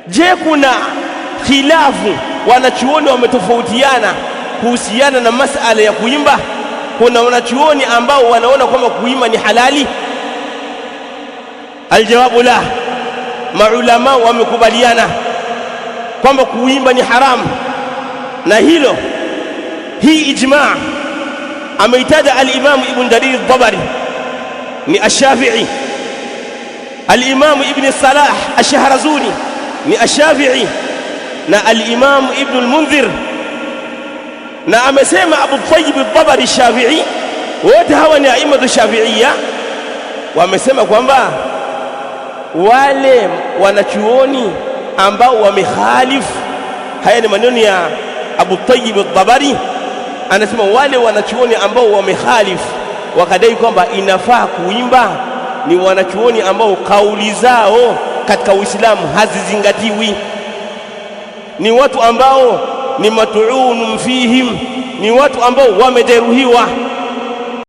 Je, kuna khilafu, wanachuoni wametofautiana kuhusiana na masala ya kuimba? Kuna wanachuoni ambao wanaona kwamba kuimba ni halali? Aljawabu la, maulama wamekubaliana kwamba kuimba ni haramu, na hii ijma' ameitaja al-Imam Ibn Jarir al-Tabari ni ash-Shafi'i, al-Imam Ibn Salah ash-Shahrazuri ni ash-Shafi'i, na al-Imam Ibn al-Mundhir, na amesema Abu Tayyib al-Tabari ash-Shafi'i, wote hawa ni aimatu shafi'iyya, wamesema kwamba wale wanachuoni ambao wamekhalifu, haya ni maneno ya Abu Tayyib al-Tabari, anasema wale wanachuoni ambao wamekhalifu wakadai kwamba inafaa kuimba ni wanachuoni ambao kauli zao katika Uislamu hazizingatiwi, ni watu ambao ni matu'unun fihim, ni watu ambao wamejeruhiwa.